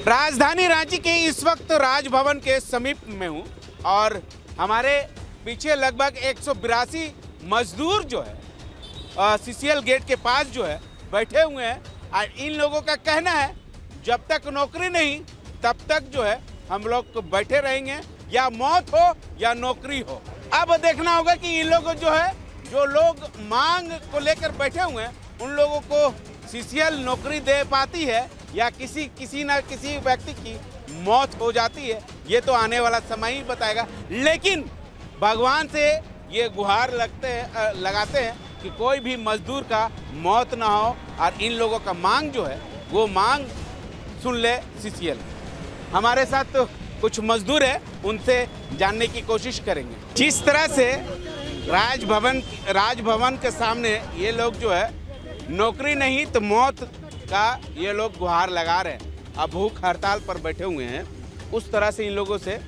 राजधानी रांची के इस वक्त राजभवन के समीप में हूं और हमारे पीछे लगभग 182 मजदूर जो है सीसीएल गेट के पास जो है बैठे हुए हैं और इन लोगों का कहना है जब तक नौकरी नहीं तब तक जो है हम लोग बैठे रहेंगे, या मौत हो या नौकरी हो। अब देखना होगा कि इन लोगों जो लोग मांग को लेकर बैठे हुए हैं उन लोगों को सीसीएल नौकरी दे पाती है या किसी न किसी व्यक्ति की मौत हो जाती है, ये तो आने वाला समय ही बताएगा। लेकिन भगवान से ये गुहार लगाते हैं कि कोई भी मजदूर का मौत ना हो और इन लोगों का मांग जो है वो मांग सुन ले सीसीएल। हमारे साथ तो कुछ मजदूर हैं, उनसे जानने की कोशिश करेंगे। जिस तरह से राजभवन के सामने ये लोग जो है नौकरी नहीं तो मौत का ये लोग गुहार लगा रहे हैं, अब भूख हड़ताल पर बैठे हुए हैं, उस तरह से इन लोगों से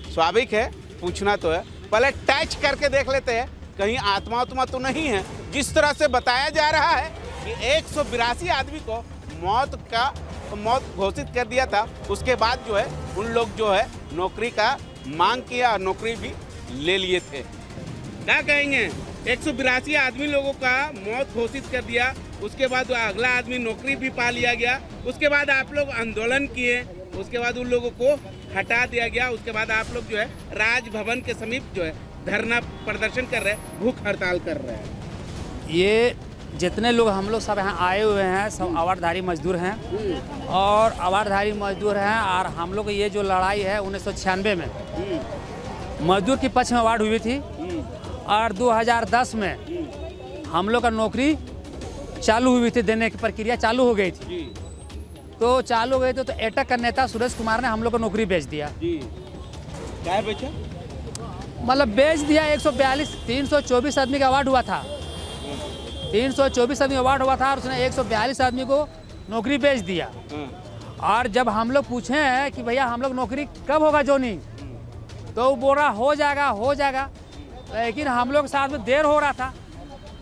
स्वाभाविक है पूछना तो है। पहले टच करके देख लेते हैं कहीं आत्मा तो नहीं है। जिस तरह से बताया जा रहा है कि 182 आदमी को मौत घोषित कर दिया था, उसके बाद जो है उन लोग जो है नौकरी का मांग किया और नौकरी भी ले लिए थे। क्या कहेंगे? 182 आदमी लोगों का मौत घोषित कर दिया, उसके बाद अगला आदमी नौकरी भी पा लिया गया, उसके बाद आप लोग आंदोलन किए, उसके बाद उन लोगों को हटा दिया गया, उसके बाद आप लोग जो है राजभवन के समीप जो है धरना प्रदर्शन कर रहे हैं, भूख हड़ताल कर रहे हैं। ये जितने लोग हम लोग सब यहाँ आए हुए हैं सब अवार्डधारी मजदूर हैं और अवार्डधारी मजदूर हैं। और हम लोग ये जो लड़ाई है 1996 में मजदूर के पक्ष में अवार्ड हुई थी और 2010 में हम लोग का नौकरी चालू हुई थी, देने की प्रक्रिया चालू हो गई थी। तो चालू हो गई तो एटक का नेता सुरेश कुमार ने हम लोग को नौकरी बेच दिया। क्या बेचा? मतलब बेच दिया। 324 आदमी का अवार्ड हुआ था, 324 आदमी अवार्ड हुआ था और उसने 142 आदमी को नौकरी बेच दिया। और जब हम लोग पूछे हैं कि भैया हम लोग नौकरी कब होगा जोनी, तो वो बोल रहा हो जाएगा, लेकिन हम लोग के साथ में देर हो रहा था।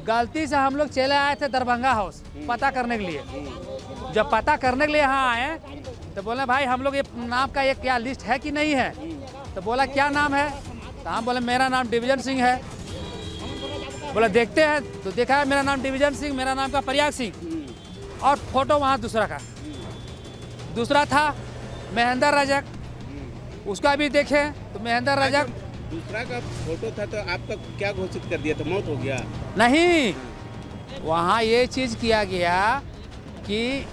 गलती से हम लोग चले आए थे दरभंगा हाउस पता करने के लिए। जब पता करने के लिए यहाँ आए तो बोले भाई हम लोग ये नाम का एक क्या लिस्ट है कि नहीं है, तो बोला क्या नाम है, तो हम बोले मेरा नाम डिवीजन सिंह है। बोला देखते हैं, तो देखा है मेरा नाम डिवीजन सिंह, मेरा नाम का प्रयाग सिंह और फोटो वहाँ दूसरा था महेंद्र रजक, उसका भी देखे तो महेंद्र रजक दूसरा का फोटो था। तो आपका क्या घोषित कर दिया था, मौत हो गया? नहीं, वहाँ ये चीज़ किया गया कि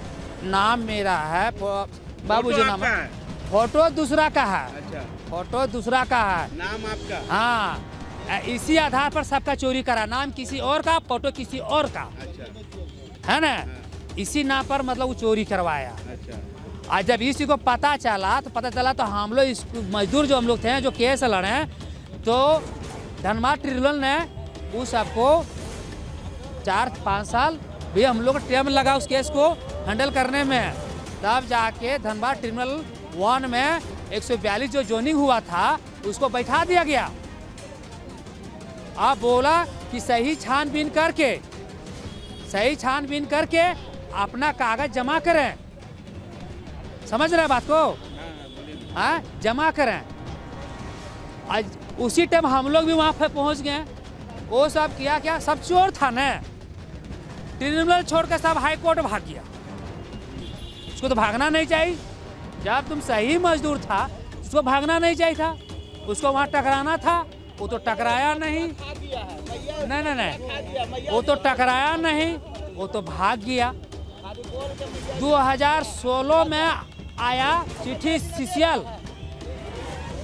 नाम मेरा है, बाबूजी नाम है, फोटो दूसरा का है। अच्छा, फोटो दूसरा का है, नाम आपका? हाँ, इसी आधार पर सबका चोरी करा, नाम किसी और का, फोटो किसी और का। अच्छा, है ना? इसी नाम पर मतलब वो चोरी करवाया। अच्छा, और जब इसी को पता चला तो हम लोग इस मजदूर जो हम लोग थे जो केस लड़े, तो धनबाद ट्रिब्यूनल ने उस सबको 4-5 साल भी हम लोग टाइम लगा उस केस को हैंडल करने में। तब जाके धनबाद ट्रिब्यूनल 1 में 142 जो जोनिंग हुआ था उसको बैठा दिया गया। आप बोला कि सही छानबीन करके अपना कागज जमा करें। समझ रहे बात को? हाँ, जमा करें। आज उसी टाइम हम लोग भी वहाँ पे पहुँच गए। वो सब किया क्या, सब चोर था ना, ट्रिब्यूनल छोड़ के सब हाई कोर्ट भाग गया। उसको तो भागना नहीं चाहिए। जब तुम सही मजदूर था उसको भागना नहीं चाहिए था, उसको वहाँ टकराना था। वो तो टकराया नहीं, वो तो टकराया नहीं, वो तो भाग गया। 2016 में आया चिट्ठी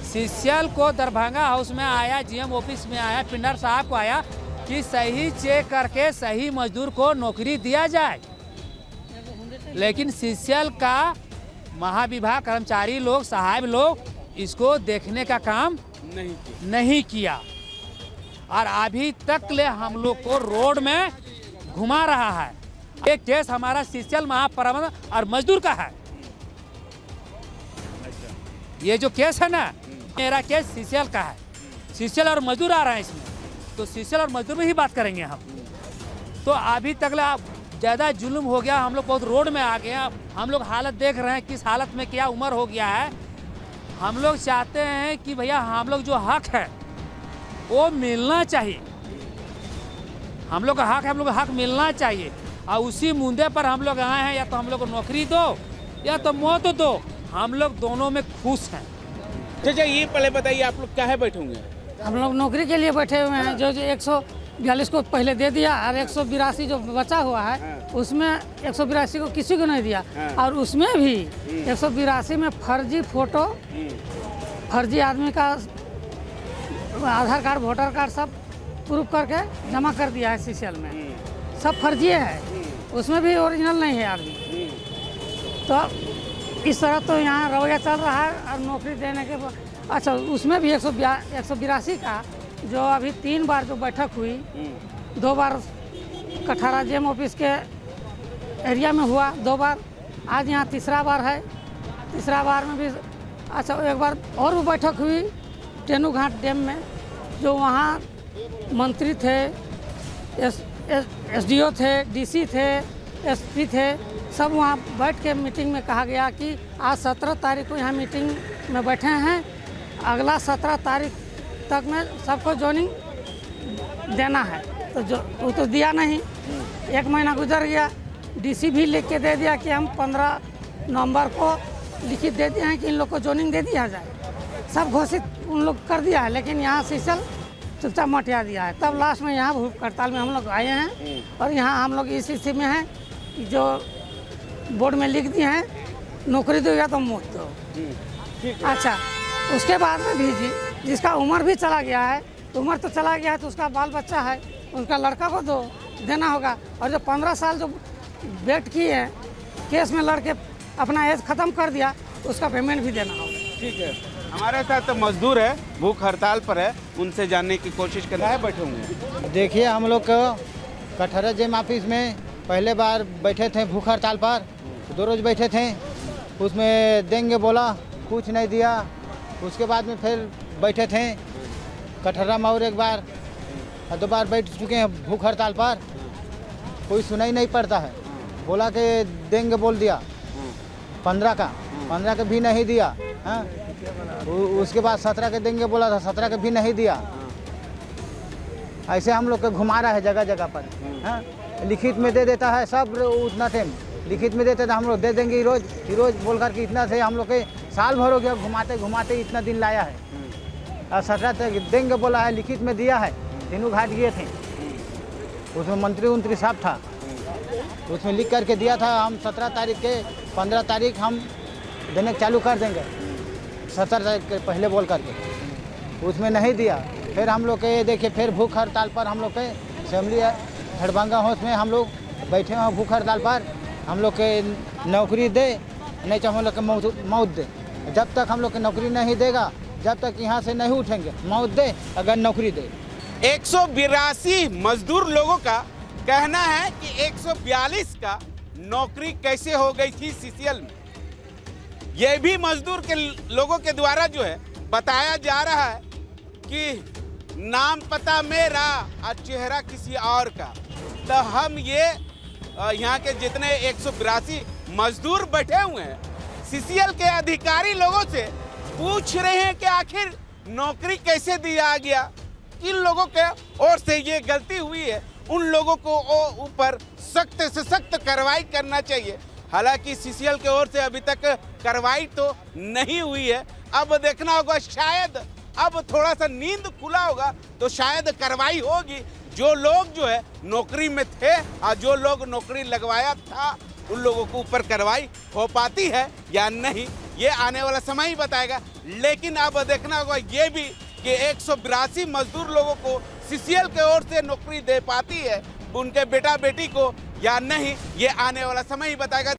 सीसीएल को दरभंगा हाउस में आया, जीएम ऑफिस में आया, पिंडर साहब को आया कि सही चेक करके सही मजदूर को नौकरी दिया जाए। लेकिन सीसीएल का महाविभाग कर्मचारी लोग, साहब लोग इसको देखने का काम नहीं किया और अभी तक ले हम लोग को रोड में घुमा रहा है। एक केस हमारा सीसीएल महाप्रबंधक और मजदूर का है। ये जो केस है ना, मेरा केस सीसीएल का है, सीसीएल और मजदूर आ रहे हैं इसमें, तो सीसीएल और मजदूर में ही बात करेंगे हम। तो अभी तक ज़्यादा जुल्म हो गया, हम लोग बहुत रोड में आ गए, हम लोग हालत देख रहे हैं किस हालत में क्या उम्र हो गया है। हम लोग चाहते हैं कि भैया हम लोग जो हक है वो मिलना चाहिए। हम लोग का हक है, हम लोग का हक मिलना चाहिए। और उसी मुद्दे पर हम लोग आए हैं, या तो हम लोग को नौकरी दो या तो मौत दो। हम लोग दोनों में खुश हैं। चाचा ये पहले बताइए, आप लोग काहे बैठे होंगे? हम लोग नौकरी के लिए बैठे हुए हैं। जो 142 को पहले दे दिया और 182 जो बचा हुआ है उसमें 182 को किसी को नहीं दिया। और उसमें भी 182 में फर्जी फोटो, फर्जी आदमी का आधार कार्ड, वोटर कार्ड सब प्रूफ करके जमा कर दिया है सीसीएल में। सब फर्जी है, उसमें भी ओरिजिनल नहीं है आदमी। तो इस तरह तो यहाँ रवैया चल रहा है। और नौकरी देने के अच्छा उसमें भी 182 का जो अभी 3 बार जो बैठक हुई, 2 बार कठारा जेम ऑफिस के एरिया में हुआ, 2 बार, आज यहाँ तीसरा बार है। तीसरा बार में भी अच्छा एक बार और भी बैठक हुई टेनू घाट डैम में। जो वहाँ मंत्री थे, एसडीओ थे, डीसी थे, एसपी थे, सब वहाँ बैठ के मीटिंग में कहा गया कि आज 17 तारीख को यहाँ मीटिंग में बैठे हैं, अगला 17 तारीख तक में सबको ज्वाइनिंग देना है। तो जो वो तो दिया नहीं, 1 महीना गुजर गया। डीसी भी लिख के दे दिया कि हम 15 नवंबर को लिखित दे दिए हैं कि इन लोग को ज्वाइनिंग दे दिया जाए। सब घोषित उन लोग कर दिया है, लेकिन यहाँ सीसल चुपचाप मटिया दिया है। तब लास्ट में यहाँ भूख हड़ताल में हम लोग आए हैं। और यहाँ हम लोग इस स्थिति में हैं कि जो बोर्ड में लिख दिए हैं नौकरी दो या तो मौत दो। अच्छा उसके बाद में भी जिसका उम्र भी चला गया है, तो उम्र तो चला गया है तो उसका बाल बच्चा है, उनका लड़का को देना होगा। और जो 15 साल जो वेट किए हैं, केस में लड़के अपना एज ख़त्म कर दिया, उसका पेमेंट भी देना होगा। ठीक है, हमारे साथ तो मजदूर है, भूख हड़ताल पर है, उनसे जानने की कोशिश कर रहा है। बैठे होंगे। देखिए हम लोग कठहरा जेम ऑफिस में पहले बार बैठे थे भूख हड़ताल पर, 2 रोज बैठे थे। उसमें देंगे बोला, कुछ नहीं दिया। उसके बाद में फिर बैठे थे कठहरा में और एक बार, 2 बार बैठ चुके हैं भूख हड़ताल पर, कोई सुनाई नहीं पड़ता है। बोला कि देंगे बोल दिया 15 का भी नहीं दिया। हाँ, उसके बाद 17 के देंगे बोला था, 17 के भी नहीं दिया। ऐसे हम लोग को घुमा रहा है जगह जगह पर। हाँ, लिखित में दे देता है सब उतना टाइम लिखित में देते थे, हम लोग दे देंगे रोज बोल कर के इतना से हम लोग के साल भर हो गया घुमाते घुमाते इतना दिन लाया है। और 17 तक देंगे बोला है, लिखित में दिया है। तीनों घाट गए थे, उसमें मंत्री साहब था, उसमें लिख करके दिया था हम 17 तारीख के 15 तारीख हम देने चालू कर देंगे, 17 तारीख के पहले बोल करके। उसमें नहीं दिया। फिर हम लोग के देखिए फिर भूख हड़ताल पर हम लोग के असेंबली धड़बंगा हाउस में हम लोग बैठे हैं भूख हड़ताल पर। हम लोग के नौकरी दे, नहीं तो हम लोग के मौत दे। जब तक हम लोग के नौकरी नहीं देगा, जब तक यहाँ से नहीं उठेंगे, मौत दे अगर नौकरी दे। 182 मजदूर लोगों का कहना है कि 142 का नौकरी कैसे हो गई थी सीसीएल में। यह भी मजदूर के लोगों के द्वारा जो है बताया जा रहा है कि नाम पता मेरा और चेहरा किसी और का। तो हम ये यहाँ के जितने 182 मजदूर बैठे हुए हैं, सीसीएल के अधिकारी लोगों से पूछ रहे हैं कि आखिर नौकरी कैसे दिया गया। किन लोगों के ओर से ये गलती हुई है, उन लोगों को ऊपर सख्त से सख्त कार्रवाई करना चाहिए। हालांकि सीसीएल के ओर से अभी तक कार्रवाई तो नहीं हुई है। अब देखना होगा, शायद अब थोड़ा सा नींद खुला होगा तो शायद कार्रवाई होगी। जो लोग जो है नौकरी में थे और जो लोग नौकरी लगवाया था, उन लोगों को ऊपर कार्रवाई हो पाती है या नहीं, ये आने वाला समय ही बताएगा। लेकिन अब देखना होगा ये भी कि 182 मजदूर लोगों को सीसीएल के ओर से नौकरी दे पाती है उनके बेटा बेटी को या नहीं, ये आने वाला समय ही बताएगा।